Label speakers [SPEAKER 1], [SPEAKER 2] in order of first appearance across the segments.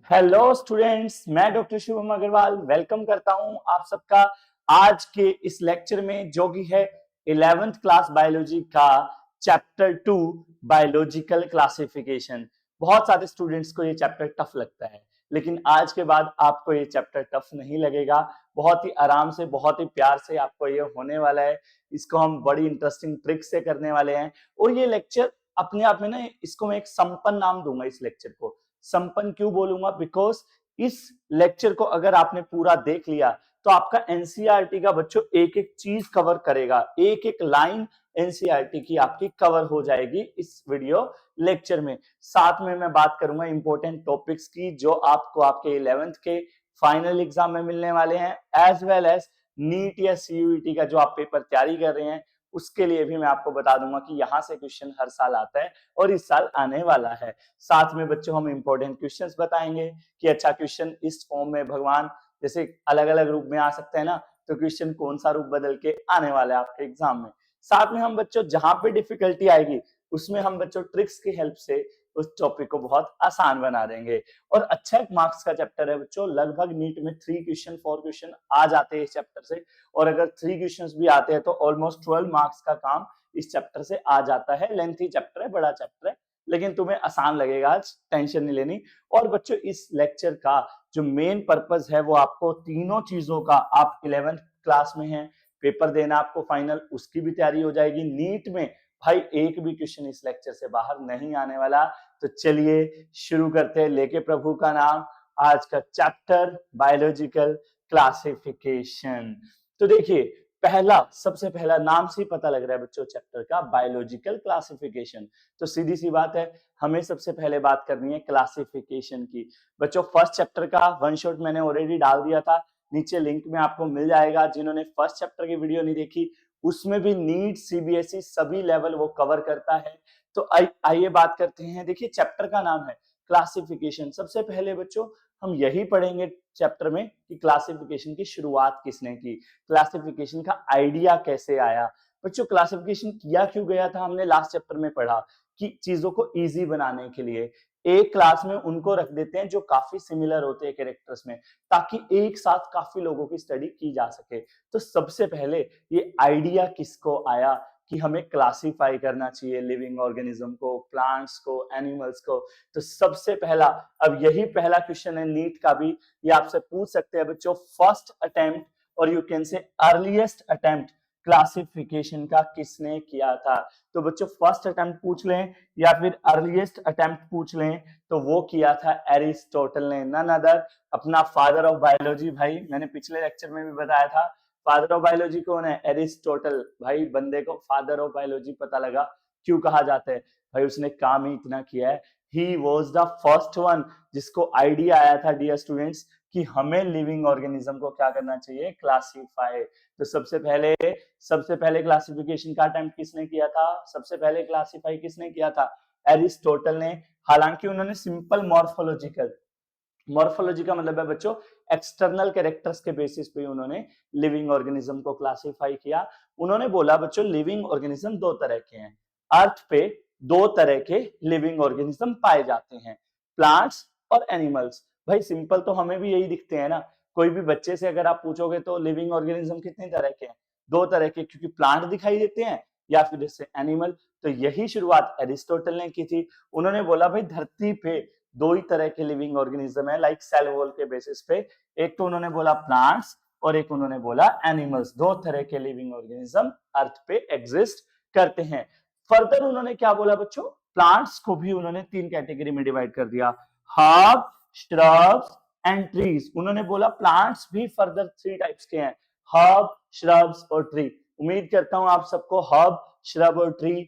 [SPEAKER 1] Hello students, मैं doctor Shubham Agarwal welcome करता हूं आप सबका आज के इस लेक्चर में, जो कि है 11th क्लास बायोलॉजी का चैप्टर 2 बायोलॉजिकल क्लासिफिकेशन। बहुत सारे स्टूडेंट्स को ये चैप्टर टफ लगता है, लेकिन आज के बाद आपको ये चैप्टर टफ नहीं लगेगा। बहुत ही आराम से, बहुत ही प्यार से आपको ये होने वाला है। इसको हम बड़ी इंटरेस्टिंग ट्रिक से करने वाले हैं। और ये लेक्चर अपने आप में ना, इसको मैं एक संपन्न नाम दूंगा इस लेक्चर को। संपन्न क्यों बोलूंगा? बिकॉज इस लेक्चर को अगर आपने पूरा देख लिया तो आपका एनसीईआरटी का बच्चों एक एक चीज कवर करेगा, एक एक लाइन एनसीईआरटी की आपकी कवर हो जाएगी इस वीडियो लेक्चर में। साथ में मैं बात करूंगा इंपॉर्टेंट टॉपिक्स की, जो आपको आपके 11th के फाइनल एग्जाम में मिलने वाले हैं, एज वेल एज नीट या सीयूईटी का जो आप पेपर तैयारी कर रहे हैं उसके लिए भी मैं आपको बता दूंगा कि यहाँ से क्वेश्चन हर साल आता है और इस साल आने वाला है। साथ में बच्चों हम इंपॉर्टेंट क्वेश्चंस बताएंगे कि अच्छा क्वेश्चन इस फॉर्म में भगवान जैसे अलग अलग रूप में आ सकते हैं ना, तो क्वेश्चन कौन सा रूप बदल के आने वाला है आपके एग्जाम में। साथ में हम बच्चों जहां पे डिफिकल्टी आएगी उसमें हम बच्चों ट्रिक्स की हेल्प से उस टॉपिक को बहुत आसान बना देंगे। और अच्छा एक मार्क्स का चैप्टर है बच्चों, लगभग नीट में 3 क्वेश्चन 4 क्वेश्चन आ जाते हैं इस चैप्टर से। और अगर 3 क्वेश्चंस भी आते हैं तो ऑलमोस्ट 12 मार्क्स का काम इस चैप्टर से आ जाता है। लेंथी चैप्टर है, बड़ा चैप्टर है, लेकिन तुम्हें आसान लगेगा, आज टेंशन नहीं लेनी। और बच्चों इस लेक्चर का जो मेन पर्पस है वो आपको तीनों चीजों का, आप 11th क्लास में हैं, पेपर देना आपको फाइनल, उसकी भी तैयारी हो जाएगी। नीट में भाई एक भी क्वेश्चन इस लेक्चर से बाहर नहीं आने वाला। तो चलिए शुरू करते हैं, लेके प्रभु का नाम, आज का चैप्टर बायोलॉजिकल क्लासिफिकेशन। तो देखिए, सबसे पहला नाम से ही पता लग रहा है बच्चों चैप्टर का, बायोलॉजिकल क्लासिफिकेशन। तो सीधी सी बात है, हमें सबसे पहले बात करनी है क्लासिफिकेशन की। बच्चों फर्स्ट चैप्टर का वन शॉट मैंने ऑलरेडी डाल दिया था, नीचे लिंक में आपको मिल जाएगा। जिन्होंने फर्स्ट चैप्टर की वीडियो नहीं देखी, उसमें भी नीट सीबीएसई सभी लेवल वो कवर करता है। तो आइए बात करते हैं। देखिए चैप्टर का नाम है क्लासिफिकेशन। सबसे पहले बच्चों हम यही पढ़ेंगे चैप्टर में कि क्लासिफिकेशन की शुरुआत किसने की, क्लासिफिकेशन का आइडिया कैसे आया। बच्चों क्लासिफिकेशन किया क्यों गया था, हमने लास्ट चैप्टर में पढ़ा कि चीजों को इजी बनाने के लिए एक क्लास में उनको रख देते हैं जो काफी सिमिलर होते हैं कैरेक्टर्स में, ताकि एक साथ काफी लोगों की स्टडी की जा सके। तो सबसे पहले ये आइडिया किसको आया कि हमें क्लासिफाई करना चाहिए लिविंग ऑर्गेनिज्म को, प्लांट्स को, एनिमल्स को। तो सबसे पहला, अब यही पहला क्वेश्चन है नीट का भी, ये आपसे पूछ सकते हैं बच्चों, फर्स्ट अटेम्प्ट और यू कैन से अर्लीस्ट अटेम्प्ट क्लासिफिकेशन का किसने किया था। तो बच्चों फर्स्ट अटेम्प्ट पूछ लें या फिर अर्लीस्ट अटेम्प्ट पूछ लें, तो वो किया था एरिस्टोटल ने, नन अदर अपना फादर ऑफ बायोलॉजी। भाई मैंने पिछले लेक्चर में भी बताया था, फादर ऑफ बायोलॉजी कौन है? एरिस्टोटल। भाई बंदे को फादर ऑफ बायोलॉजी पता लगा क्यों कहा जाता है? भाई उसने काम ही इतना किया है। He was the first one जिसको आइडिया आया था डियर स्टूडेंट्स कि हमें लिविंग ऑर्गेनिज्म को क्या करना चाहिए, क्लासिफाई। तो सबसे पहले क्लासिफिकेशन का अटेम्प्ट किसने किया था? सबसे पहले क्लासिफाई किसने किया था? एरिस्टोटल ने। हालांकि उन्होंने सिंपल मॉर्फोलॉजी का मतलब है बच्चों एक्सटर्नल कैरेक्टर्स के बेसिस पे उन्होंने लिविंग ऑर्गेनिज्म को क्लासिफाई किया। उन्होंने बोला बच्चों लिविंग ऑर्गेनिज्म दो तरह के हैं, अर्थ पे दो तरह के लिविंग ऑर्गेनिज्म पाए जाते हैं, प्लांट्स और एनिमल्स। भाई सिंपल तो हमें भी यही दिखते हैं ना, कोई भी बच्चे से अगर आप पूछोगे तो लिविंग ऑर्गेनिज्म कितने तरह के हैं? दो तरह के, क्योंकि प्लांट दिखाई देते हैं या फिर जैसे एनिमल। तो यही शुरुआत एरिस्टोटल ने की थी। उन्होंने बोला भाई धरती पे दो ही तरह के लिविंग ऑर्गेनिज्म है, लाइक सेल वॉल के बेसिस पे। एक तो उन्होंने बोला प्लांट्स और एक उन्होंने बोला एनिमल्स। दो तरह के लिविंग ऑर्गेनिज्म अर्थ पे एग्जिस्ट करते हैं। फर्दर उन्होंने क्या बोला बच्चों, प्लांट्स को भी उन्होंने 3 कैटेगरी में डिवाइड कर दिया, हर्ब, श्रब्स एंड ट्रीज। उन्होंने बोला प्लांट्स भी फर्दर 3 टाइप्स के हैं, हर्ब, श्रब्स और ट्री। उम्मीद करता हूं आप सबको हर्ब, श्रब और ट्री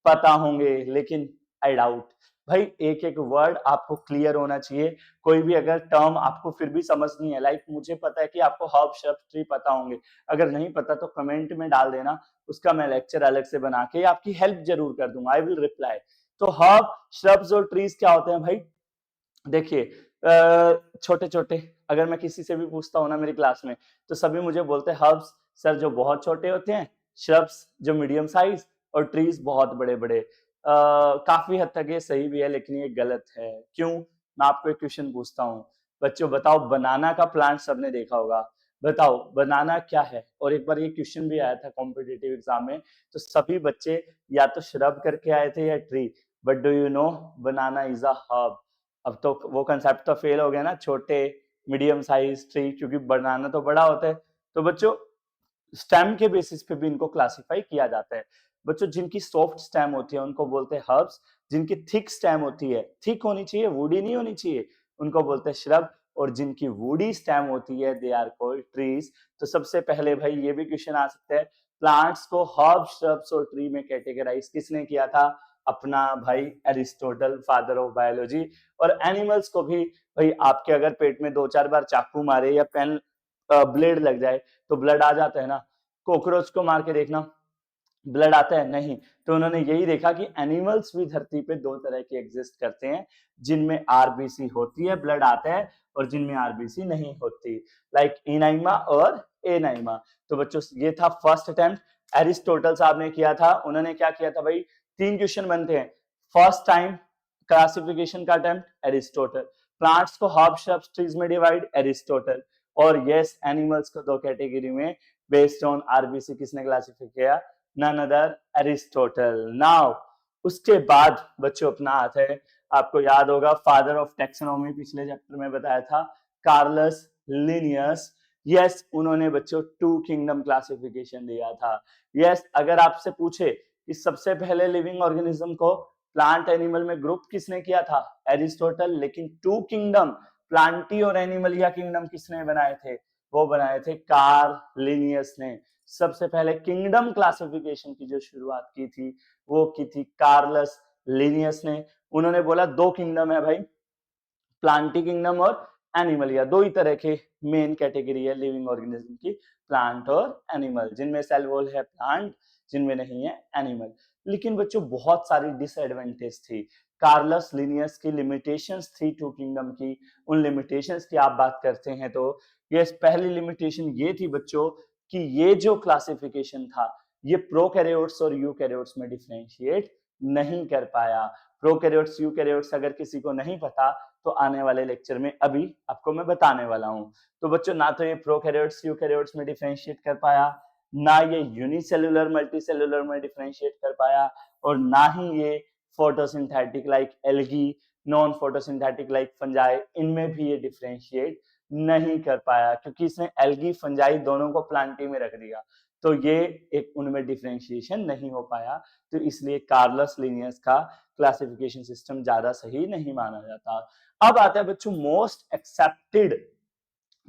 [SPEAKER 1] पता होंगे, लेकिन आई डाउट। भाई एक एक वर्ड आपको क्लियर होना चाहिए। कोई भी अगर टर्म आपको फिर भी समझ नहीं है, लाइक मुझे पता है कि आपको हर्ब, श्रब, ट्री पता होंगे, अगर नहीं पता तो कमेंट में डाल देना, उसका मैं लेक्चर अलग से बना के आपकी हेल्प जरूर कर दूंगा, आई विल रिप्लाई। तो हर्ब, श्रब्स और ट्रीज क्या होते हैं भाई? देखिए छोटे छोटे, अगर मैं किसी से भी पूछता हूँ ना मेरी क्लास में, तो सभी मुझे बोलते हैं हर्ब्स सर जो बहुत छोटे होते हैं, श्रब्स जो मीडियम साइज, और ट्रीज बहुत बड़े बड़े। काफी हद तक ये सही भी है, लेकिन ये गलत है। क्यों? मैं आपको एक क्वेश्चन पूछता हूँ, बच्चों बताओ बनाना का प्लांट सबने देखा होगा, बताओ बनाना क्या है। और एक बार ये क्वेश्चन भी आया था कॉम्पिटिटिव एग्जाम में, तो सभी बच्चे या तो श्रब करके आए थे या tree, but do you know banana is a herb. अब तो वो कंसेप्ट तो फेल हो गया ना, छोटे मीडियम साइज ट्री, क्योंकि बनाना तो बड़ा होता है। तो बच्चों स्टेम के बेसिस पे भी इनको क्लासिफाई किया जाता है। बच्चों जिनकी सॉफ्ट स्टेम होती है उनको बोलते हैं हर्ब्स, जिनकी थिक स्टेम होती है, थिक होनी चाहिए, वुडी नहीं होनी चाहिए, उनको बोलते हैं श्रब, और जिनकी वुडी स्टेम होती है दे आर कॉल्ड ट्रीज। तो सबसे पहले भाई ये भी क्वेश्चन आ सकता है, प्लांट्स को हर्ब्स, श्रब्स और ट्री में कैटेगराइज किसने किया था? अपना भाई एरिस्टोटल, फादर ऑफ बायोलॉजी। और एनिमल्स को भी भाई, आपके अगर पेट में 2-4 बार चाकू मारे या पेन ब्लेड लग जाए तो ब्लड आ जाता है ना, कॉकरोच को मार के देखना, ब्लड आता है? नहीं। तो उन्होंने यही देखा कि एनिमल्स भी धरती पे दो तरह के एग्जिस्ट करते हैं, जिनमें आरबीसी होती है, ब्लड आता है, और जिनमें आरबीसी नहीं होती, लाइक इनाइमा और एनाइमा। तो बच्चों ये था फर्स्ट अटेम्प्ट, एरिस्टोटल साहब ने किया था। उन्होंने क्या किया था भाई, 3 क्वेश्चन बनते हैं। फर्स्ट टाइम क्लासिफिकेशन का अटेम्प्ट एरिस्टोटल, प्लांट्स को हर्ब, श्रब्स, ट्रीज में डिवाइड एरिस्टोटल, और यस एनिमल्स को दो कैटेगरी में बेस्ड ऑन आरबीसी किसने क्लासिफाई किया? None other Aristotle. नाउ उसके बाद बच्चों अपना आता है, आपको याद होगा फादर ऑफ टेक्सोनॉमी पिछले चैप्टर में बताया था, कार्लस लिनियस। यस उन्होंने बच्चों 2 किंगडम क्लासिफिकेशन दिया था। यस अगर आपसे पूछे कि सबसे पहले लिविंग ऑर्गेनिज्म को प्लांट एनिमल में ग्रुप किसने किया था? एरिस्टोटल। लेकिन 2 किंगडम प्लांटी और एनिमलिया किंगडम किसने बनाए थे? वो बनाए थे कार्ल लिनियस ने। सबसे पहले किंगडम क्लासिफिकेशन की जो शुरुआत की थी वो की थी कार्लस लिनियस ने। उन्होंने बोला 2 किंगडम है भाई, प्लांटी किंगडम और एनिमलिया, दो ही तरह के मेन कैटेगरी है लिविंग ऑर्गेनिज्म की, प्लांट और एनिमल, जिनमें सेल वॉल है प्लांट, जिनमें नहीं है एनिमल। लेकिन बच्चों बहुत सारी डिसएडवांटेज थी, कार्लस लिनियस की लिमिटेशंस थी 2 किंगडम की। उन लिमिटेशंस की आप बात करते हैं तो ये पहली लिमिटेशन ये थी बच्चों कि ये जो क्लासिफिकेशन था ये प्रोकैरियोट्स और यूकैरियोट्स में डिफरेंशिएट नहीं कर पाया। प्रोकैरियोट्स यूकैरियोट्स अगर किसी को नहीं पता तो आने वाले लेक्चर में अभी आपको मैं बताने वाला हूं। तो बच्चों ना तो ये प्रोकैरियोट्स यूकैरियोट्स में डिफरेंशिएट कर पाया, ना ये यूनिसेलुलर मल्टीसेलुलर में डिफरेंशिएट कर पाया, और ना ही ये photosynthetic like algae, non photosynthetic like fungi, इनमें भी ये डिफरेंशिएट नहीं कर पाया, क्योंकि इसने एल्गी फंजाई दोनों को प्लांटी में रख दिया, तो ये एक उनमें डिफरेंशिएशन नहीं हो पाया। तो इसलिए कार्लस लिनियस का क्लासिफिकेशन सिस्टम ज्यादा सही नहीं माना जाता। अब आता है बच्चों most accepted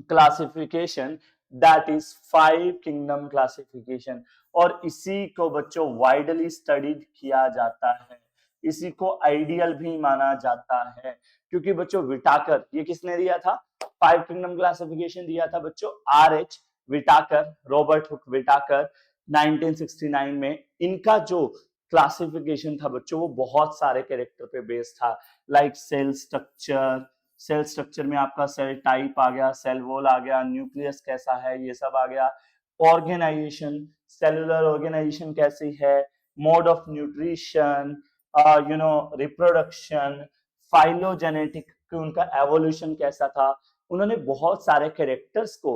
[SPEAKER 1] classification, that is 5 kingdom classification, और इसी को बच्चों वाइडली स्टडीड किया जाता है, इसी को आइडियल भी माना जाता है, क्योंकि बच्चों विटाकर, ये किसने दिया था? 5 किंगडम क्लासिफिकेशन दिया था बच्चों R H Whittaker, Robert Hooke Whittaker 1969 में। इनका जो क्लासिफिकेशन था बच्चों वो बहुत सारे कैरेक्टर पे बेस्ड था, like cell structure, cell structure में आपका सेल टाइप आ गया, सेल वॉल आ गया, न्यूक्लियस कैसा है ये सब आ गया, ऑर्गेनाइजेशन, सेलुलर ऑर्गेनाइजेशन कैसी है, mode of nutrition, reproduction, phylogenetic, उनका एवोल्यूशन कैसा था। उन्होंने बहुत सारे कैरेक्टर्स को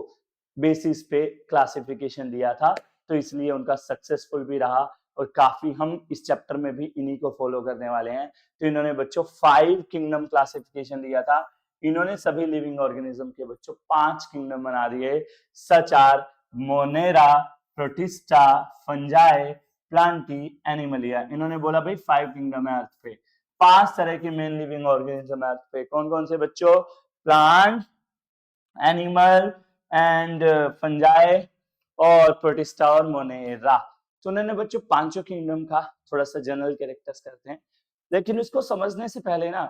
[SPEAKER 1] बेसिस पे क्लासिफिकेशन दिया था, तो इसलिए उनका सक्सेसफुल भी रहा, और काफी हम इस चैप्टर में भी इन्हीं को फॉलो करने वाले हैं। तो इन्होंने बच्चों 5 किंगडम क्लासिफिकेशन दिया था। इन्होंने सभी लिविंग ऑर्गेनिज्म के बच्चों 5 किंगडम बना दिए, such are Monera, Protista, Fungi, Plantae, Animalia. इन्होंने बोला भाई 5 किंगडम है अर्थ पे, 5 तरह के मेन लिविंग ऑर्गेनिज्म है अर्थ पे। कौन कौन से बच्चों? प्लांट, एनिमल एंड फंजाई, और प्रोटिस्टा और मोनेरा। तो उन्होंने बच्चों पांचों किंगडम का थोड़ा सा जनरल कैरेक्टर्स करते हैं, लेकिन उसको समझने से पहले ना,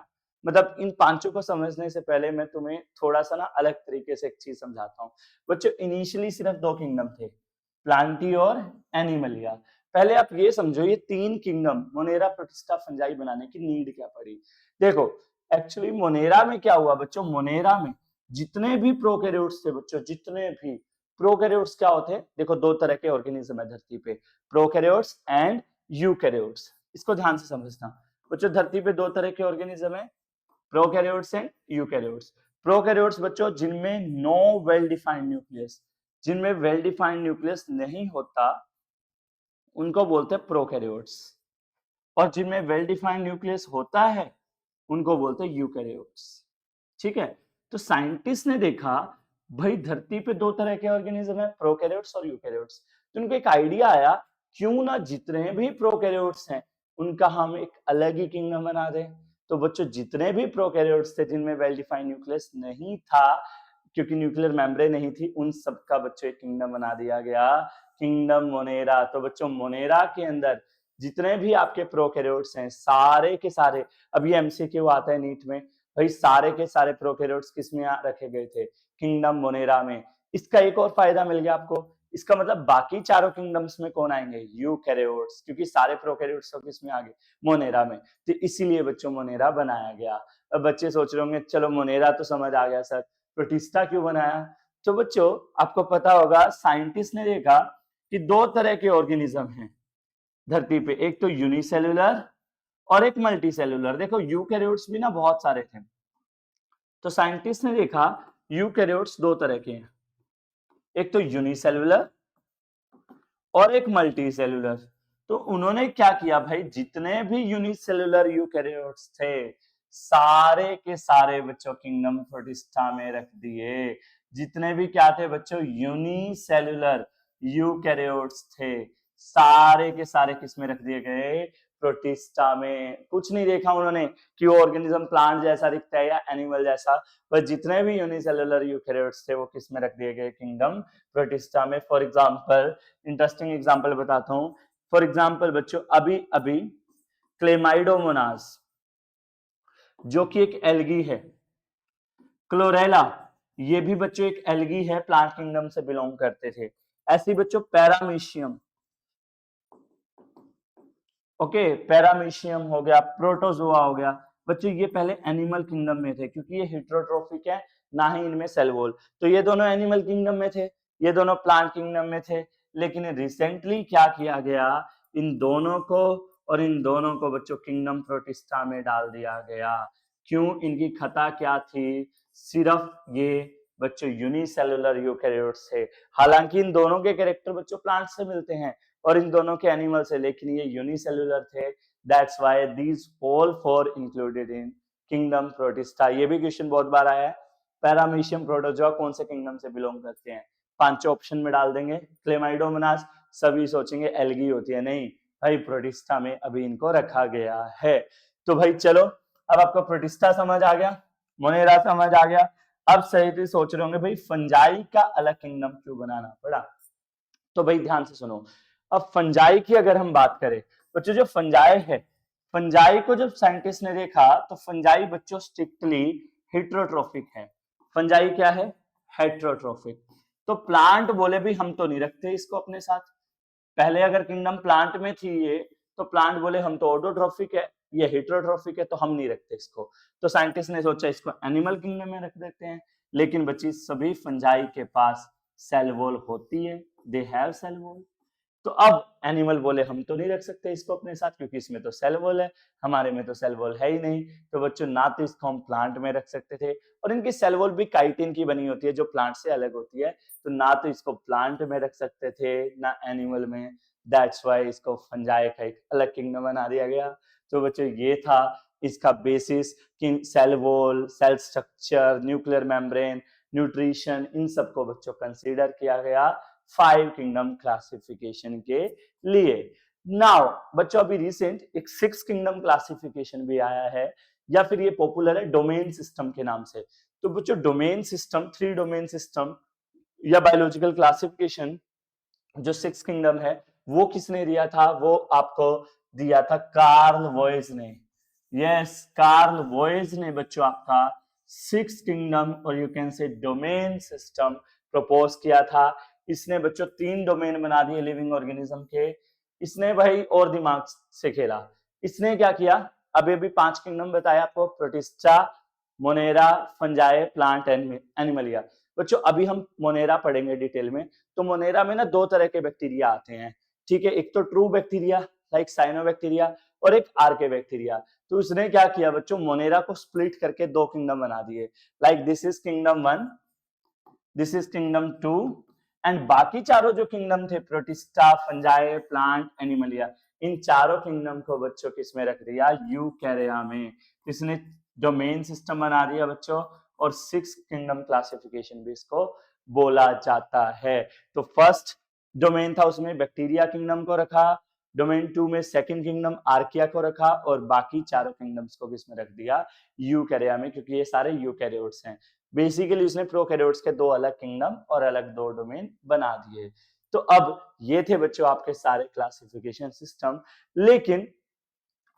[SPEAKER 1] मतलब इन पांचों को समझने से पहले मैं तुम्हें थोड़ा सा ना अलग तरीके से एक चीज समझाता हूँ। बच्चों इनिशियली सिर्फ 2 किंगडम थे, प्लांटी और एनिमलिया। पहले आप ये समझो ये 3 किंगडम मोनेरा, प्रोटिस्टा, फंजाई बनाने की नीड क्या पड़ी? देखो एक्चुअली मोनेरा में क्या हुआ बच्चों, मोनेरा में जितने भी प्रोकैरियोट्स थे बच्चों, जितने भी प्रोकैरियोट्स क्या होते हैं, देखो 2 तरह के ऑर्गेनिज्म है धरती पे, प्रोकैरियोट्स एंड यूकैरियोट्स। इसको ध्यान से समझना बच्चों, धरती पे 2 तरह के ऑर्गेनिज्म है, प्रोकैरियोट्स एंड यूकैरियोट्स। प्रोकैरियोट्स बच्चों जिनमें नो वेल डिफाइंड न्यूक्लियस, जिनमें वेल डिफाइंड न्यूक्लियस नहीं होता उनको बोलते हैं प्रोकैरियोट्स, और जिनमें वेल डिफाइंड न्यूक्लियस होता है उनको बोलते हैं यूकैरियोट्स। ठीक है, तो साइंटिस्ट ने देखा भाई धरती पे दो तरह के ऑर्गेनिज्म है, प्रोकैरियोट्स और यूकैरियोट्स। तो उनको एक आइडिया आया क्यों ना जितने भी प्रोकैरियोट्स हैं उनका हम एक अलग ही किंगडम बना दें। तो बच्चों जितने भी प्रोकैरियोट्स थे जिनमें वेल डिफाइंड न्यूक्लियस नहीं था, क्योंकि न्यूक्लियर मेम्ब्रेन नहीं थी, उन सबका बच्चों एक किंगडम बना दिया गया, किंगडम मोनेरा। तो बच्चों मोनेरा के अंदर जितने भी आपके प्रोकैरियोट्स हैं सारे के सारे, अब ये एमसीक्यू आता है नीट में, भाई सारे के सारे प्रोकैरियोट्स किस में रखे गए थे, किंगडम मोनेरा में। इसका एक और फायदा मिल गया आपको, इसका मतलब बाकी चारों किंगडम्स में कौन आएंगे, यूकैरियोट्स, क्योंकि सारे प्रोकैरियोट्स तो किस में आ गए, मोनेरा में। तो इसीलिए बच्चों मोनेरा बनाया गया। अब बच्चे सोच रहे होंगे चलो मोनेरा तो समझ आ गया सर, प्रोटिस्टा क्यों बनाया। तो बच्चों आपको पता होगा साइंटिस्ट ने देखा कि दो तरह के ऑर्गेनिज्म हैं धरती पे, एक तो यूनिसेलुलर और एक मल्टीसेलुलर। देखो यूकैरियोट्स भी ना बहुत सारे थे, तो साइंटिस्ट ने देखा यूकैरियोट्स दो तरह के हैं, एक तो यूनिसेलुलर और एक मल्टीसेलुलर। तो उन्होंने क्या किया भाई, जितने भी यूनिसेलुलर यूकैरियोट्स थे सारे के सारे बच्चों किंगडम प्रोटिस्टा में रख दिए। जितने भी क्या थे बच्चों, यूनिसेलुलर यूकैरियोट्स थे सारे के सारे किस में रख दिए गए, प्रोटिस्टा में। कुछ नहीं देखा उन्होंने कि वो ऑर्गेनिज्म प्लांट जैसा दिखता है या एनिमल जैसा, पर जितने भी यूनिसेलुलर यूकैरियोट्स थे वो किस में रख दिए गए, किंगडम प्रोटिस्टा में। फॉर एग्जांपल इंटरेस्टिंग एग्जांपल बताता हूं, फॉर एग्जांपल बच्चों अभी अभी क्लेमाइडोमोनास जो कि एक एल्गी है, क्लोरेला ये भी बच्चों एक एल्गी है, प्लांट किंगडम से बिलोंग करते थे। ऐसी बच्चों पैरामीशियम, ओके पैरामीशियम हो गया, प्रोटोजोआ हो गया, बच्चों ये पहले एनिमल किंगडम में थे क्योंकि ये हेटेरोट्रोफिक है, ना ही इनमें सेल वॉल। तो ये दोनों एनिमल किंगडम में थे, ये दोनों प्लांट किंगडम में थे। लेकिन रिसेंटली क्या किया गया, इन दोनों को और इन दोनों को बच्चों किंगडम प्रोटिस्टा में डाल दिया गया। क्यों, इनकी खता क्या थी, सिर्फ ये बच्चों यूनिसेलुलर यूकैरियोट्स थे। हालांकि इन दोनों के कैरेक्टर बच्चों प्लांट से मिलते हैं और इन दोनों के एनिमल से, लेकिन ये यूनिसेलुलर थे। That's why these all four included in kingdom protista. ये भी क्वेश्चन बहुत बार आया है, पैरामीशियम प्रोटोजोआ कौन से किंगडम से बिलोंग करते हैं, पांचों ऑप्शन में डाल देंगे। क्लेमाइडोमोनास सभी सोचेंगे एल्गी होती है, नहीं भाई प्रोटिस्टा में अभी इनको रखा गया है। तो भाई चलो अब आपको प्रोटिस्टा समझ आ गया, मोनेरा समझ आ गया। अब सही सोच रहे होंगे भाई फंजाई का अलग किंगडम क्यों बनाना पड़ा। तो भाई ध्यान से सुनो, अब फंजाई की अगर हम बात करें बच्चों, जो फंजाई है, फंजाई को जब साइंटिस्ट ने देखा तो फंजाई बच्चों स्ट्रिक्टली हेटेरोट्रोफिक है। फंजाई क्या है, हेटेरोट्रोफिक। तो प्लांट बोले भी हम तो नहीं रखते इसको अपने साथ, पहले अगर किंगडम प्लांट में थी ये, तो प्लांट बोले हम तो ऑटोट्रोफिक है, ये हेटेरोट्रोफिक है, तो हम नहीं रखते इसको। तो साइंटिस्ट ने सोचा इसको एनिमल किंगडम में रख देते हैं। लेकिन बच्ची सभी फंजाई के पास सेल वॉल होती है, दे हैव सेल वॉल। तो अब एनिमल बोले हम तो नहीं रख सकते इसको अपने साथ क्योंकि इसमें तो सेल वॉल है, हमारे में तो सेल वॉल है ही नहीं। तो बच्चों ना तो इसको हम प्लांट में रख सकते थे, और इनकी सेल वॉल भी काइटिन की बनी होती है जो प्लांट से अलग होती है, तो ना तो इसको प्लांट में रख सकते थे ना एनिमल में। दैट्स वाई इसको फंजाई का एक अलग किंगडम बना दिया गया। तो बच्चों ये था इसका बेसिस कि cell wall, cell structure, nuclear membrane, nutrition, इन सबको बच्चों कंसीडर किया गया 5 किंगडम क्लासिफिकेशन के लिए। नाउ बच्चों अभी रिसेंट एक 6 किंगडम क्लासिफिकेशन भी आया है, या फिर ये पॉपुलर है डोमेन सिस्टम के नाम से। तो बच्चों डोमेन सिस्टम, 3 डोमेन सिस्टम या बायोलॉजिकल क्लासिफिकेशन जो 6 किंगडम है वो किसने दिया था, वो आपको दिया था कार्ल वॉयज ने। यस कार्ल वॉयज ने बच्चों आपका 6 किंगडम और you can say domain system propose किया था। इसने बच्चों 3 डोमेन बना दिए लिविंग ऑर्गेनिज्म के। इसने भाई और दिमाग से खेला, इसने क्या किया, अभी अभी 5 किंगडम बताया आपको, protista, Monera, fungi, plant and Animalia. बच्चों अभी हम मोनेरा पढ़ेंगे डिटेल में। तो मोनेरा में ना 2 तरह के बैक्टीरिया आते हैं, ठीक है, एक तो ट्रू बैक्टीरिया लाइक साइनोबैक्टीरिया, और एक आर्के बैक्टीरिया। तो उसने क्या किया बच्चों, मोनेरा को स्प्लिट करके 2 किंगडम बना दिए, like this is kingdom 1, this is kingdom 2, and बाकी चारों जो किंगडम थे, प्रोटिस्टा, फंजाई, प्लांट, एनिमलिया, इन चारों किंगडम को बच्चों किसमें रख दिया, यूकैरिया में। इसने डोमेन सिस्टम बना दिया बच्चों, और 6 किंगडम क्लासिफिकेशन भी इसको बोला जाता है। तो फर्स्ट डोमेन था उसमें बैक्टीरिया किंगडम को रखा, डोमेन 2 में सेकंड किंगडम आर्किया को रखा, और बाकी चारों किंगडम्स को किसमें रख दिया, यूकैरिया में, क्योंकि ये सारे यूकैरियोट्स हैं। बेसिकली उसने प्रोकैरियोट्स के 2 अलग किंगडम और अलग 2 डोमेन बना दिए। तो अब ये थे बच्चों आपके सारे क्लासिफिकेशन सिस्टम, लेकिन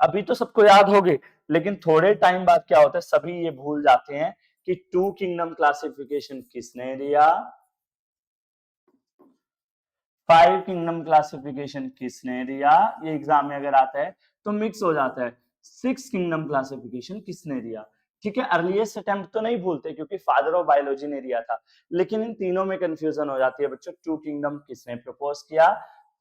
[SPEAKER 1] अभी तो सबको याद होंगे, लेकिन थोड़े टाइम बाद क्या होता है, सभी ये भूल जाते हैं कि 2 किंगडम क्लासिफिकेशन किसने दिया, 5 किंगडम क्लासिफिकेशन किसने दिया, ये एग्जाम में अगर आता है तो मिक्स हो जाता है, 6 किंगडम क्लासिफिकेशन किसने दिया। ठीक है, अर्लीस्ट अटेम्प्ट तो नहीं भूलते क्योंकि फादर ऑफ बायोलॉजी ने दिया था, लेकिन इन तीनों में कंफ्यूजन हो जाती है बच्चों, 2 किंगडम किसने प्रपोज किया,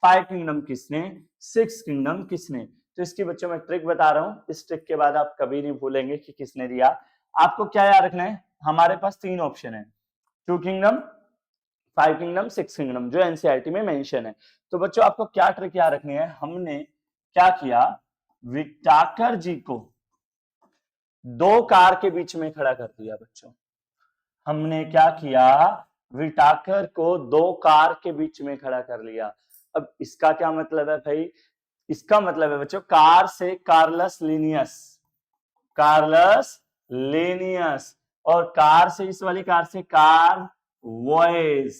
[SPEAKER 1] 5 किंगडम किसने, 6 किंगडम किसने। तो इसकी बच्चों मैं ट्रिक बता रहा हूं, इस ट्रिक के बाद आप कभी नहीं भूलेंगे कि किसने दिया। आपको क्या याद रखना है, हमारे पास 3 ऑप्शन है, 2 किंगडम, 5 किंगडम, 6 किंगडम, जो एनसीईआरटी में मेंशन है। तो बच्चों आपको क्या ट्रिक याद रखनी है, हमने क्या किया, विटाकर जी को 2 कार के बीच में खड़ा कर दिया बच्चों। हमने क्या किया, विटाकर को 2 कार के बीच में खड़ा कर लिया। अब इसका क्या मतलब है भाई, इसका मतलब है बच्चों कार से कार्लस लिनियस, कार्लस लेनियस, और कार से, इस वाली कार से कार वॉइस।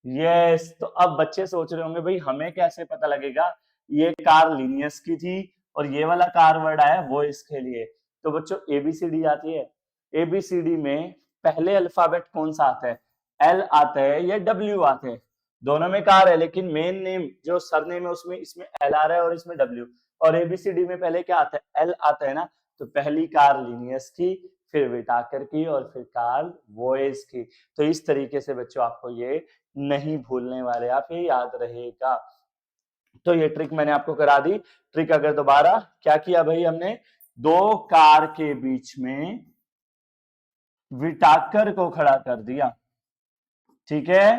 [SPEAKER 1] यस, तो अब बच्चे सोच रहे होंगे भाई हमें कैसे पता लगेगा ये कार लिनियस की थी और ये वाला कार वर्ड आया वॉइस के लिए। तो बच्चों एबीसीडी आती है, एबीसीडी में पहले अल्फाबेट कौन सा आता है, एल आता है या डब्ल्यू आता है, दोनों में कार है, लेकिन मेन नेम जो सरनेम है उसमें, इसमें एल आ रहा है और इसमें डब्ल्यू, और एबीसीडी में पहले क्या आता है, एल आता है ना। तो पहली कार लिनियस की, फिर विटाकर की, और फिर कार्ल वॉइस की। तो इस तरीके से बच्चों आपको ये नहीं भूलने वाले, आप ये याद रहेगा। तो ये ट्रिक मैंने आपको करा दी। ट्रिक अगर दोबारा क्या किया भाई, हमने 2 कार के बीच में विटाकर को खड़ा कर दिया, ठीक है,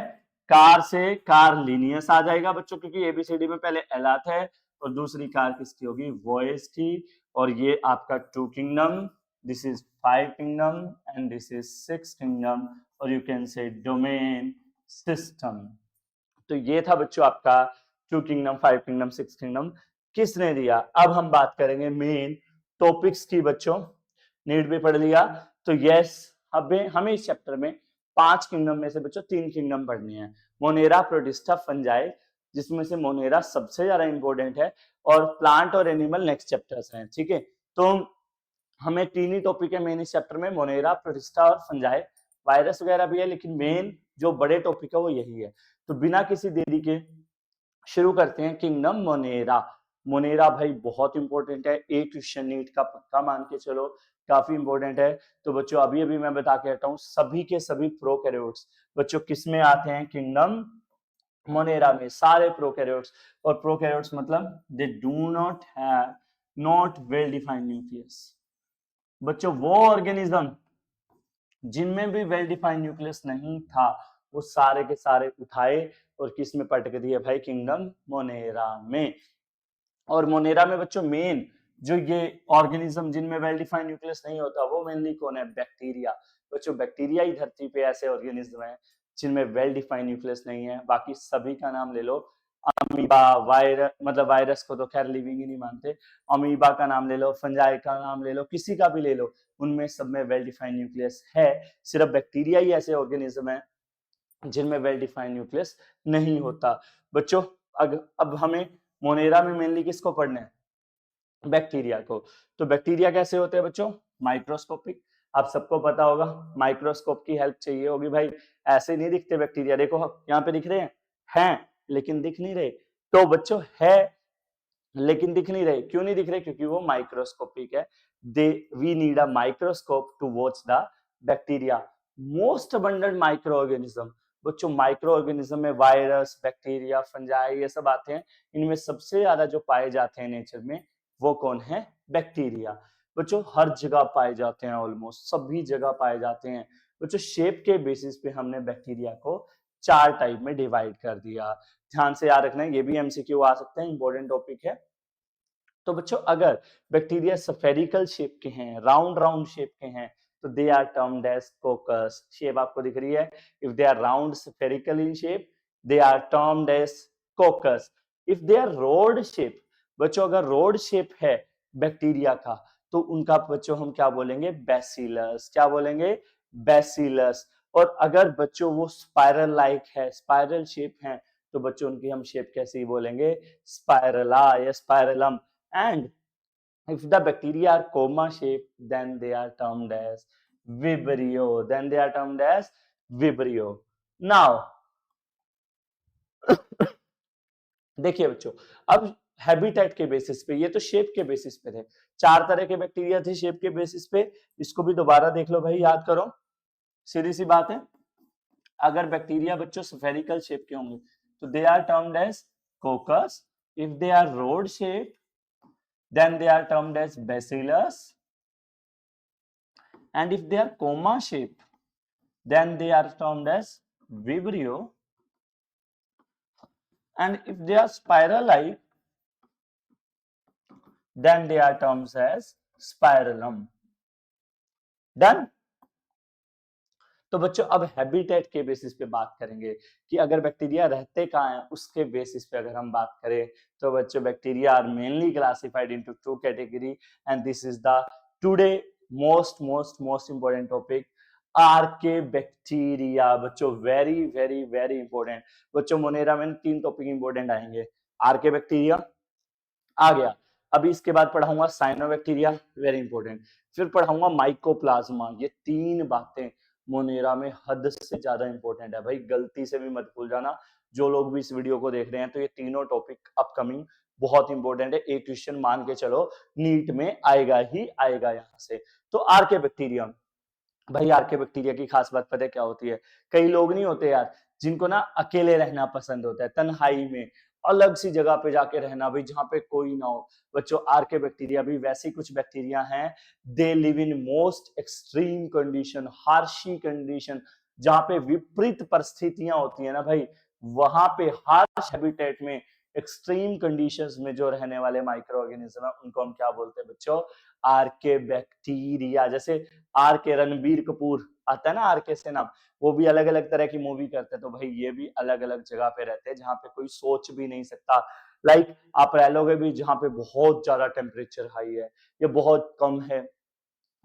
[SPEAKER 1] कार से कार लिनियस आ जाएगा बच्चों, क्योंकि एबीसीडी में पहले एल आता है, और दूसरी कार किसकी होगी, वॉइस की, और ये आपका 2 kingdom, this is 5 kingdom and this is 6 kingdom, और you can say domain system. तो ये था बच्चों आपका 2 किंगडम, 5 किंगडम, 6 किंगडम किसने दिया। अब हम बात करेंगे मेन टॉपिक्स की बच्चों, नीट भी पढ़ लिया। तो यस, अब हमें इस चैप्टर में 5 किंगडम में से बच्चों 3 किंगडम पढ़नी है, मोनेरा, प्रोटिस्टा, फंजाई, जिसमें से मोनेरा सबसे ज्यादा इंपॉर्टेंट है, और प्लांट और एनिमल नेक्स्ट चैप्टर्स हैं। ठीक है, तो हमें 3 ही टॉपिक है मेन इस चैप्टर में, मोनेरा, प्रोटिस्टा और फंजाई, वायरस वगैरह भी है, लेकिन मेन जो बड़े टॉपिक है वो यही है। तो बिना किसी देरी के शुरू करते हैं किंगडम मोनेरा। मोनेरा भाई बहुत इंपॉर्टेंट है, एक क्वेश्चन नीट का पक्का मान के चलो, काफी इंपॉर्टेंट है। तो बच्चों अभी अभी मैं बता के हटा हूं, सभी के सभी प्रोकैरियोट्स बच्चों किसमें आते हैं, किंगडम मोनेरा में, सारे प्रोकैरियोट्स। और प्रोकैरियोट्स मतलब दे do not have not well defined nucleus. बच्चों वो ऑर्गेनिज्म जिनमें भी वेल डिफाइंड न्यूक्लियस नहीं था, वो सारे के सारे उठाए और किस में पटक दिए भाई, किंगडम मोनेरा में। और मोनेरा में बच्चों मेन जो ये ऑर्गेनिज्म जिनमें वेल डिफाइंड न्यूक्लियस नहीं होता, वो मेनली कौन है, बैक्टीरिया। बच्चों बैक्टीरिया ही धरती पे ऐसे ऑर्गेनिज्म है जिनमें वेल डिफाइंड न्यूक्लियस नहीं है। बाकी सभी का नाम ले लो, अमीबा, वायरस, मतलब वायरस को तो खैर लिविंग ही नहीं मानते, अमीबा का नाम ले लो, फंजाई का नाम ले लो, किसी का भी ले लो, उनमें सब में वेल डिफाइंड न्यूक्लियस है। सिर्फ बैक्टीरिया ही ऐसे ऑर्गेनिज्म है जिनमें वेल डिफाइंड न्यूक्लियस नहीं होता। बच्चों अब हमें मोनेरा में मेनली किसको पढ़ना है, बैक्टीरिया को। तो बैक्टीरिया कैसे होते हैं बच्चों, माइक्रोस्कोपिक। आप सबको पता होगा माइक्रोस्कोप की हेल्प चाहिए होगी भाई, ऐसे नहीं दिखते बैक्टीरिया, देखो यहाँ पे दिख रहे हैं लेकिन दिख नहीं रहे। तो बच्चों है लेकिन दिख नहीं रहे, क्यों नहीं दिख रहे, क्योंकि वो माइक्रोस्कोपिक है। They we need a microscope to watch the bacteria. Most abundant micro organism, बच्चों माइक्रो ऑर्गेनिज्म में वायरस, बैक्टीरिया, फंजाई ये सब आते हैं। इनमें सबसे ज्यादा जो पाए जाते हैं नेचर में वो कौन है? बैक्टीरिया। बच्चों हर जगह पाए जाते हैं, ऑलमोस्ट सभी जगह पाए जाते हैं। बच्चों शेप के बेसिस पे हमने बैक्टीरिया को 4 टाइप में डिवाइड कर दिया। ध्यान से याद रखना है, ये भी एमसीक्यू आ सकते हैं, इंपॉर्टेंट टॉपिक है। तो बच्चों अगर बैक्टीरिया स्फेरिकल शेप के हैं, राउंड राउंड शेप के हैं, तो they are termed as coccus. Shape आपको दिख रही है, if they are round spherical in shape they are termed as coccus. If they are rod shape, बच्चों अगर रोड शेप है बैक्टीरिया का, तो उनका बच्चों हम क्या बोलेंगे? बैसिलस। क्या बोलेंगे? बैसिलस। और अगर बच्चों वो स्पाइरल लाइक है, स्पाइरल शेप है, तो बच्चों उनकी हम शेप कैसी बोलेंगे? स्पाइरला या spirillum. And if the bacteria are coma shape, then they are termed as Vibrio. Then they are termed as Vibrio. Now, देखिए बच्चों, अब हैबिटेट के बेसिस पे, ये तो शेप के बेसिस पे थे, 4 तरह के बैक्टीरिया थे शेप के बेसिस पे। इसको भी दोबारा देख लो भाई, याद करो, सीधी सी बात है। अगर बैक्टीरिया बच्चों स्फेरिकल शेप के होंगे तो they are termed as coccus. If they are rod shape then they are termed as bacillus, and if they are coma shape then they are termed as vibrio, and if they are spiral like then they are termed as spirillum. Done? तो बच्चों अब habitat के basis पे बात करेंगे कि अगर bacteria रहते कहाँ हैं, उसके बेसिस पे अगर हम बात करें तो बच्चों bacteria are mainly classified into 2 category, and this is the today most important topic, archaebacteria. बच्चों वेरी वेरी वेरी इंपॉर्टेंट। बच्चों मोनेरा में 3 टॉपिक इंपॉर्टेंट आएंगे। आर्के बैक्टीरिया आ गया, अभी इसके बाद पढ़ाऊंगा साइनोबैक्टीरिया, वेरी इंपॉर्टेंट, फिर पढ़ाऊंगा माइकोप्लाज्मा। ये 3 बातें मोनेरा में हद से ज्यादा इंपॉर्टेंट है भाई, गलती से भी मत भूल जाना। जो लोग भी इस वीडियो को देख रहे हैं, तो ये तीनों टॉपिक अपकमिंग बहुत इंपॉर्टेंट है। एक क्वेश्चन मान के चलो नीट में आएगा ही आएगा यहाँ से। तो आर्के बैक्टीरिया, भाई आर्के बैक्टीरिया की खास बात पता है क्या होती है? कई लोग नहीं होते यार जिनको ना अकेले रहना पसंद होता है, तन्हाई में अलग सी जगह पे जाके रहना, भाई जहां पे कोई ना हो। बच्चों आर्के बैक्टीरिया भी वैसे कुछ बैक्टीरिया हैं, they live in most extreme condition, harsh condition, जहां पे विपरीत परिस्थितियां होती है ना भाई, वहां पे हार्श हैबिटेट में एक्सट्रीम कंडीशंस में जो रहने वाले माइक्रो ऑर्गेनिज्म है, उनको हम क्या बोलते हैं बच्चों? आर्के बैक्टीरिया। जैसे आर के रणबीर कपूर आता है ना, आर के से नाम, वो भी अलग अलग तरह की मूवी करते हैं, तो भाई ये भी अलग अलग जगह पे रहते हैं जहां पे कोई सोच भी नहीं सकता। लाइक आप रह लोगे भी जहां पे बहुत ज्यादा टेम्परेचर हाई है, ये बहुत कम है,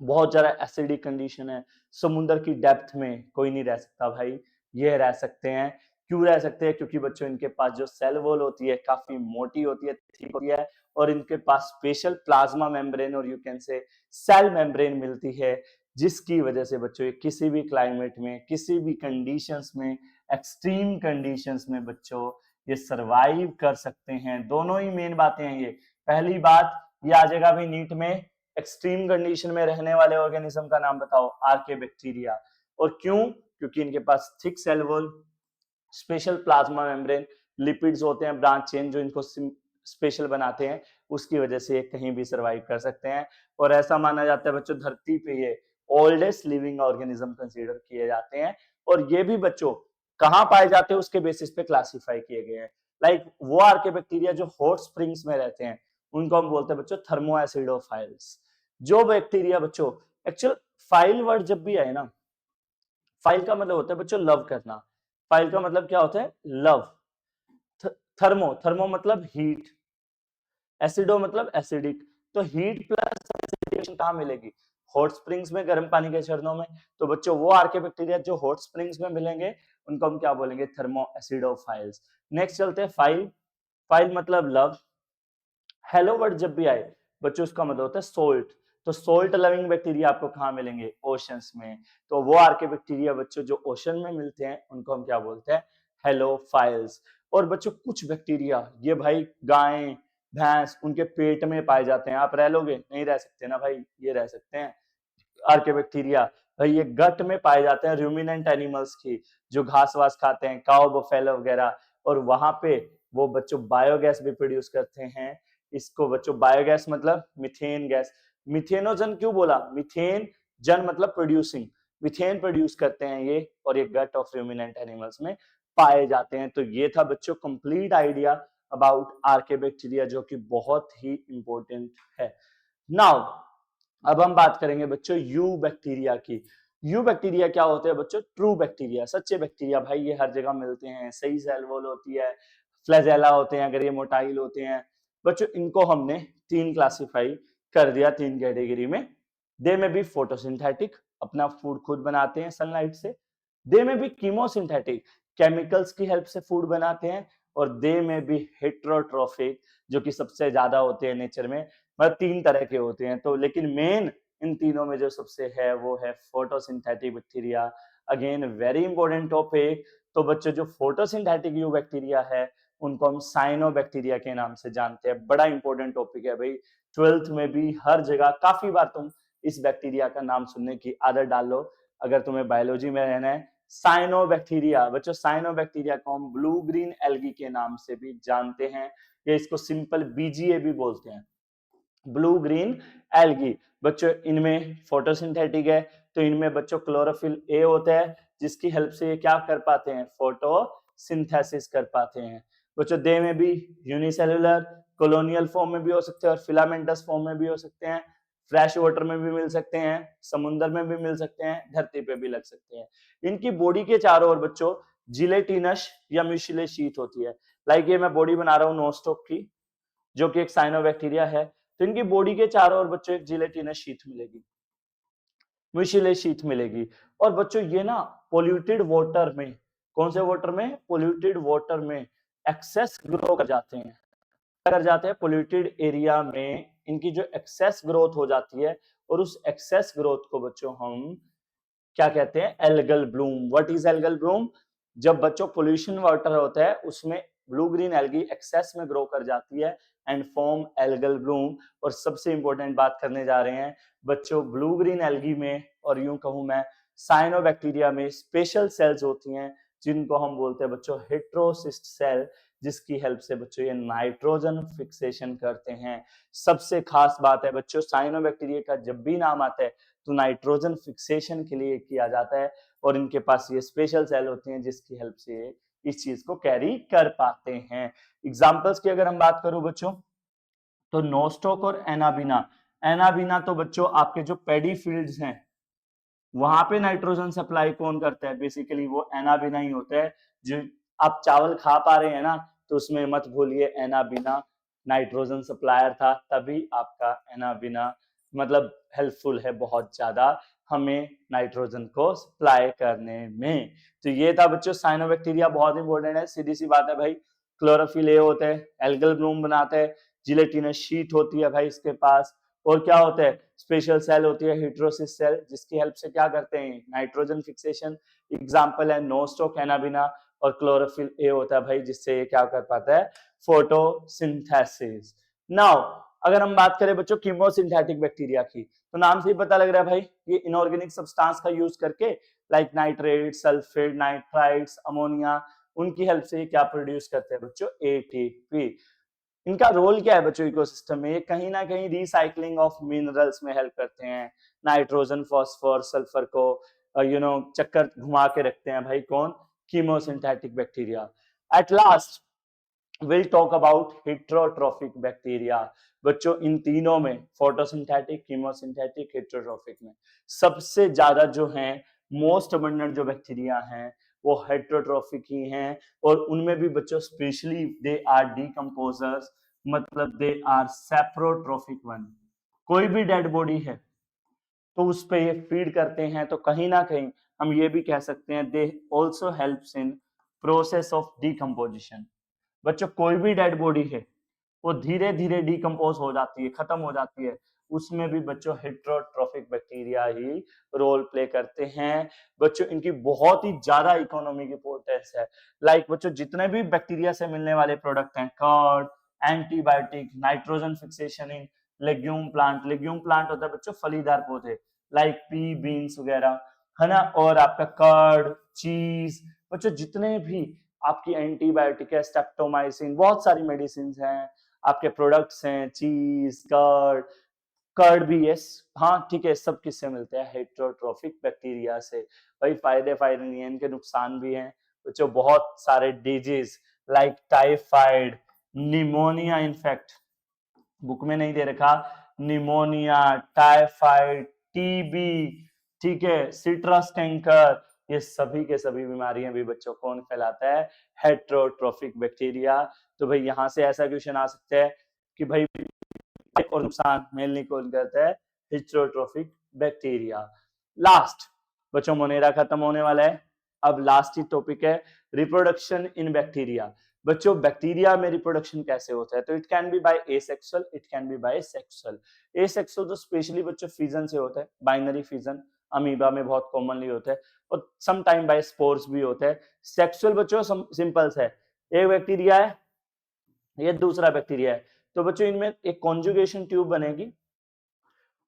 [SPEAKER 1] बहुत ज्यादा एसिडिक कंडीशन है, समुद्र की डेप्थ में कोई नहीं रह सकता भाई, ये रह सकते हैं। क्यों रह सकते हैं? क्योंकि बच्चों इनके पास जो सेल वॉल होती है काफी मोटी होती है, थिक होती है, और इनके पास स्पेशल प्लाज्मा मेम्ब्रेन और you can say cell membrane मिलती है, जिसकी वजह से बच्चों ये किसी भी क्लाइमेट में, किसी भी कंडीशंस में, एक्सट्रीम कंडीशंस में बच्चों ये सरवाइव कर सकते हैं। दोनों ही मेन बातें हैं ये। पहली बात ये आ जाएगा भी नीट में, एक्सट्रीम कंडीशन में रहने वाले ऑर्गेनिज्म का नाम बताओ, आर्के बैक्टीरिया। और क्यों? क्योंकि इनके पास thick cell wall, special plasma membrane, lipids होते हैं ब्रांच चेन जो इनको स्पेशल बनाते हैं, उसकी वजह से ये कहीं भी सरवाइव कर सकते हैं। और ऐसा माना जाता है बच्चों धरती पे ये ओल्डेस्ट लिविंग ऑर्गेनिज्म कंसीडर किए जाते हैं। और ये भी बच्चों कहाँ पाए जाते हैं उसके बेसिस पे क्लासिफाई किए गए हैं। लाइक वो आर्के बैक्टीरिया जो हॉट स्प्रिंग्स में रहते हैं, उनको हम बोलते हैं बच्चों थर्मोएसिडोफाइल्स। जो बैक्टीरिया बच्चों, एक्चुअल फाइल वर्ड जब भी आए ना, फाइल का मतलब होता है बच्चों लव करना। फाइल का मतलब क्या होता है? लव। थर्मो, थर्मो मतलब हीट, एसिडो मतलब एसिडिक। तो हीट प्लस एसिडिफिकेशन कहाँ मिलेगी? हॉट स्प्रिंग्स में, गर्म पानी के झरनों में। तो बच्चों वो आर्के बैक्टीरिया जो हॉट स्प्रिंग्स में मिलेंगे, उनको हम क्या बोलेंगे? Thermo acidophiles. नेक्स्ट चलते हैं फाइल। फाइल मतलब लव। हेलो वर्ड जब भी आए बच्चों उसका मतलब होता है सोल्ट। तो सोल्ट लविंग बैक्टीरिया आपको कहाँ मिलेंगे? ओशंस में। तो वो आर्के बैक्टीरिया बच्चों जो ओशन में मिलते हैं, उनको हम क्या बोलते हैं? हेलोफाइल्स। और बच्चों कुछ बैक्टीरिया ये भाई गाय भैंस उनके पेट में पाए जाते हैं। आप रह लोगे? नहीं रह सकते ना भाई, ये रह सकते हैं आर्के बैक्टीरिया। भाई ये गट में पाए जाते हैं रूमिनेंट एनिमल्स की, जो घास वास खाते हैं, काउ बफेलो वगैरह, और वहां पे वो बच्चों बायोगैस भी प्रोड्यूस करते हैं इसको बच्चों बायोगैस मतलब मीथेन गैस। मिथेनोजन क्यों बोला? मीथेन जन मतलब प्रोड्यूसिंग, मीथेन प्रोड्यूस करते हैं ये, और ये गट ऑफ रूमिनेंट एनिमल्स में पाए जाते हैं। तो ये था बच्चों कंप्लीट आइडिया अबाउट आर्के बैक्टीरिया, जो कि बहुत ही इंपॉर्टेंट है। नाउ अब हम बात करेंगे बच्चों यू बैक्टीरिया की। यू बैक्टीरिया क्या होते हैं बच्चों? ट्रू बैक्टीरिया, सच्चे बैक्टीरिया। भाई ये हर जगह मिलते हैं, सही सेल वॉल होती है, फ्लैजेला होते हैं अगर ये मोटाइल होते हैं। बच्चों इनको हमने तीन क्लासिफाई कर दिया, तीन कैटेगरी में। दे में भी फोटोसिंथेटिक, अपना फूड खुद बनाते हैं सनलाइट से। दे में भी कीमोसिंथेटिक, केमिकल्स की हेल्प से फूड बनाते हैं। और दे में भी हेट्रोट्रोफिक, जो कि सबसे ज्यादा होते हैं नेचर में, मतलब तीन तरह के होते हैं। तो लेकिन मेन इन तीनों में जो सबसे है वो है photosynthetic bacteria. Again very important topic. तो बच्चों जो फोटोसिंथेटिक यू बैक्टीरिया है उनको हम साइनोबैक्टीरिया के नाम से जानते हैं। बड़ा इंपॉर्टेंट टॉपिक है भाई, 12th में भी हर जगह काफी बार तुम इस बैक्टीरिया का नाम सुनने की आदत डाल लो अगर तुम्हें बायोलॉजी में रहना है। साइनोबैक्टीरिया, बच्चों साइनोबैक्टीरिया को हम ब्लू ग्रीन एल्गी के नाम से भी जानते हैं, या इसको सिंपल बीजीए भी बोलते हैं, ब्लू ग्रीन एल्गी। बच्चों इनमें फोटोसिंथेटिक है, तो इनमें बच्चों क्लोरोफिल ए होता है, जिसकी हेल्प से ये क्या कर पाते हैं? फोटोसिंथेसिस कर पाते हैं। बच्चों दे में भी यूनिसेलुलर, कॉलोनियल फॉर्म में भी हो सकते हैं और फिलामेंटस फॉर्म में भी हो सकते हैं। फ्रेश वाटर में भी मिल सकते हैं, समुद्र में भी मिल सकते हैं, धरती पे भी लग सकते हैं। इनकी बॉडी के चारों ओर बच्चों जिलेटिनस या म्यूसिलेज शीट होती है। लाइक ये मैं बॉडी बना रहा हूँ नोस्टॉक की, जो कि एक साइनोबैक्टीरिया है। तो इनकी बॉडी के चारों ओर बच्चों एक जिलेटिनस शीट मिलेगी, म्यूसिलेज शीट मिलेगी। और बच्चों ये ना पोल्यूटेड वाटर में, कौन से वाटर में? पोल्यूटेड वाटर में एक्सेस ग्रो कर जाते हैं। कर जाते हैं पोल्यूटेड एरिया में, इनकी जो एक्सेस ग्रोथ हो जाती है, और उस एक्सेस ग्रोथ को बच्चों हम क्या कहते हैं? Algal Bloom. What is algal Bloom? जब बच्चों पोल्यूशन वाटर होता है उसमें ब्लू ग्रीन एल्गी एक्सेस में ग्रो कर जाती है एंड फॉर्म एल्गल ब्लूम। और सबसे इंपॉर्टेंट बात करने जा रहे हैं बच्चों, ब्लू ग्रीन एल्गी में और यूं कहूं मैं साइनोबैक्टीरिया में स्पेशल सेल्स होती हैं, जिनको हम बोलते हैं बच्चों हेट्रोसिस्ट सेल, जिसकी हेल्प से बच्चों ये नाइट्रोजन फिक्सेशन करते हैं। सबसे खास बात है बच्चों, साइनोबैक्टीरिया का जब भी नाम आता है तो नाइट्रोजन फिक्सेशन के लिए किया जाता है, और इनके पास ये स्पेशल सेल होती हैं जिसकी हेल्प से ये इस चीज को कैरी कर पाते हैं। एग्जांपल्स की अगर हम बात करूं बच्चों, तो नोस्टॉक और एनाबिना। एनाबिना तो बच्चों आपके जो पैडी फील्ड्स हैं वहां पे नाइट्रोजन सप्लाई कौन करता है? बेसिकली वो एनाबिना ही होता है। जो आप चावल खा पा रहे हैं ना, तो उसमें मत भूलिए एनाबिना नाइट्रोजन सप्लायर था, तभी आपका एनाबिना मतलब हेल्पफुल है बहुत ज्यादा हमें नाइट्रोजन को सप्लाई करने में। तो ये था बच्चों साइनोबैक्टीरिया, बहुत इंपॉर्टेंट है। सीधी सी बात है भाई, क्लोरोफिल ए होता है, एल्गल ब्लूम बनाता है, जिलेटिनस शीट होती है भाई इसके पास, और क्या होता है? स्पेशल सेल होती है हेट्रोसिस सेल, जिसकी हेल्प से क्या करते हैं? Nitrogen fixation. एग्जांपल है नोस्टॉक, एनाबिना, और क्लोरोफिल ए होता है भाई, जिससे ये क्या कर पाता है? फोटोसिंथेसिस। नाउ अगर हम बात करें बच्चों कीमोसिंथेटिक बैक्टीरिया की, तो नाम से ही पता लग रहा है भाई ये इनऑर्गेनिक सब्सटेंस का यूज करके, like nitrate, sulphate, nitrites, ammonia, उनकी हेल्प से ये क्या प्रोड्यूस करते हैं बच्चों? एटीपी। इनका रोल क्या है बच्चों इकोसिस्टम में? ये कहीं ना कहीं रिसाइकलिंग ऑफ मिनरल्स में हेल्प करते हैं। नाइट्रोजन, फॉस्फोर, सल्फर को चक्कर घुमा के रखते हैं भाई, कौन? Chemosynthetic bacteria. At last will talk about heterotrophic bacteria. बच्चों इन तीनों में, फोटोसिंथेटिक, कीमोसिंथेटिक, हेट्रोट्रोफिक में सबसे ज्यादा जो है मोस्ट अबंडेंट जो बैक्टीरिया हैं वो हेट्रोट्रोफिक ही हैं। और उनमें भी बच्चों स्पेशली दे आर डीकंपोजर्स, मतलब दे आर सेप्रोट्रोफिक वन। कोई भी डेड बॉडी है तो उस पे ये फीड करते हैं, तो कहीं ना कहीं हम ये भी कह सकते हैं they also helps in process of decomposition. बच्चों कोई भी डेड बॉडी है वो धीरे धीरे डिकम्पोज हो जाती है, खत्म हो जाती है, उसमें भी बच्चों हेट्रोट्रोफिक बैक्टीरिया ही रोल प्ले करते हैं। बच्चों इनकी बहुत ही ज्यादा इकोनॉमिक इंपॉर्टेंस है। लाइक बच्चों जितने भी बैक्टीरिया से मिलने वाले प्रोडक्ट हैं, curd, antibiotic, nitrogen fixation in legume plant, legume plant होता है बच्चों फलीदार पौधे, लाइक पी, बीन्स वगैरह, है ना, और आपका कर्ड, चीज, बच्चों जितने भी आपकी एंटीबायोटिक है, स्टेप्टोमाइसिन, बहुत सारी मेडिसिन हैं, आपके प्रोडक्ट्स हैं, चीज, कर्ड, कर्ड भी है, हाँ ठीक है, सब किससे मिलते हैं, हेटेरोट्रोफिक बैक्टीरिया से। भाई फायदे नहीं है, इनके नुकसान भी हैं बच्चों, बहुत सारे disease like typhoid, pneumonia, in fact book में नहीं दे रखा, निमोनिया, टाइफाइड, टीबी, ठीक है, सिट्रस कैंकर, ये सभी के सभी बीमारियां भी बच्चों कौन फैलाता है, हेटेरोट्रोफिक बैक्टीरिया। तो भाई यहां से ऐसा क्वेश्चन आ सकता है कि भाई और नुकसान मेनली कौन करता है, हेटेरोट्रोफिक बैक्टीरिया। लास्ट बच्चों मोनेरा खत्म होने वाला है, अब लास्ट ही टॉपिक है रिप्रोडक्शन इन बैक्टीरिया। बच्चों बैक्टीरिया में रिप्रोडक्शन कैसे होता है, तो it can be by asexual, it can be by sexual. Asexual तो स्पेशली बच्चों फिजन से होता है, बाइनरी फिजन अमीबा में बहुत कॉमनली होता है, और सम टाइम बाय स्पोर्स भी होता है। सेक्सुअल बच्चों सिंपल है, एक बैक्टीरिया है, ये दूसरा बैक्टीरिया है, तो बच्चों इनमें एक कॉन्जुगेशन ट्यूब बनेगी,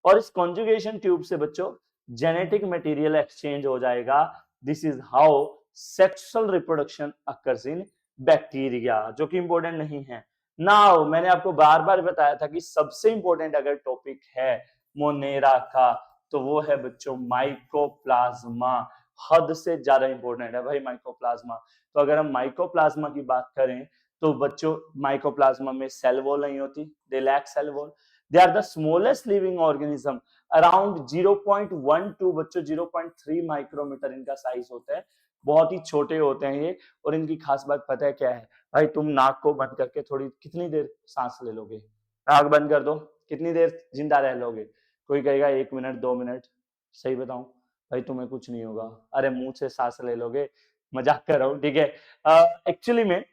[SPEAKER 1] और इस कॉन्जुगेशन ट्यूब से बच्चों जेनेटिक मटेरियल एक्सचेंज हो जाएगा। This is how sexual reproduction occurs in bacteria, जो कि इंपॉर्टेंट नहीं है। नाउ मैंने आपको बार बार बताया था कि सबसे इंपॉर्टेंट अगर टॉपिक है मोनेरा का, तो वो है बच्चों माइकोप्लाज्मा। हद से ज्यादा इंपॉर्टेंट है भाई माइकोप्लाज्मा। तो अगर हम माइकोप्लाज्मा की बात करें, तो बच्चों माइकोप्लाज्मा में सेल वॉल नहीं होती, they lack cell wall. They are the smallest living organism, around 0.12 बच्चों 0.3 माइक्रोमीटर इनका साइज होता है, बहुत ही छोटे होते हैं ये। और इनकी खास बात पता है क्या है भाई, तुम नाक को बंद करके थोड़ी कितनी देर सांस ले लोगे, नाक बंद कर दो, कितनी देर जिंदा रह लोगे, कोई कहेगा 1 मिनट 2 मिनट, सही बताऊं भाई तुम्हें कुछ नहीं होगा, अरे मुंह से सांस ले लोगे, मजाक कर रहा हूं, ठीक है। एक्चुअली में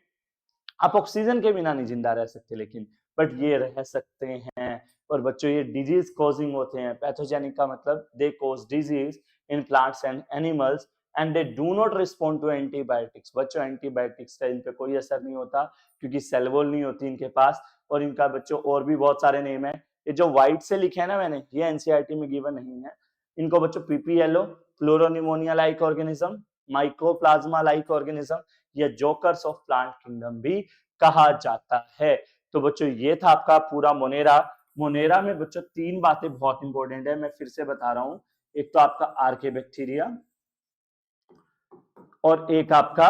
[SPEAKER 1] आप ऑक्सीजन के बिना नहीं जिंदा रह सकते, लेकिन बट ये रह सकते हैं। और बच्चों ये डिजीज कॉजिंग होते हैं, पैथोजेनिक का मतलब they cause disease in plants and animals and they do not respond to antibiotics. बच्चों एंटीबायोटिक्स का इन पे कोई असर नहीं होता, क्योंकि सेल वॉल नहीं होती इनके पास। और इनका बच्चों और भी बहुत सारे नेम है, ये जो व्हाइट से लिखे है ना मैंने, ये एनसीईआरटी में गिवन नहीं है। इनको बच्चों PPLO, pleuropneumonia like organism, mycoplasma like organism, या जोकर्स ऑफ प्लांट किंगडम भी कहा जाता है। तो बच्चों ये था आपका पूरा मोनेरा। मोनेरा में बच्चों 3 बातें बहुत इंपॉर्टेंट है, मैं फिर से बता रहा हूं। एक तो आपका आर्के बैक्टीरिया, और एक आपका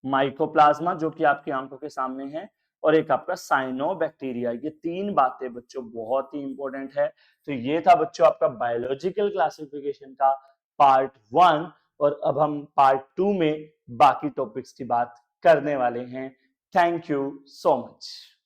[SPEAKER 1] माइकोप्लाज्मा जो कि आपकी आंखों के सामने है, और एक आपका साइनोबैक्टीरिया। ये 3 बातें बच्चों बहुत ही इंपॉर्टेंट है। तो ये था बच्चों आपका बायोलॉजिकल क्लासिफिकेशन का पार्ट 1, और अब हम पार्ट 2 में बाकी टॉपिक्स की बात करने वाले हैं। Thank you so much.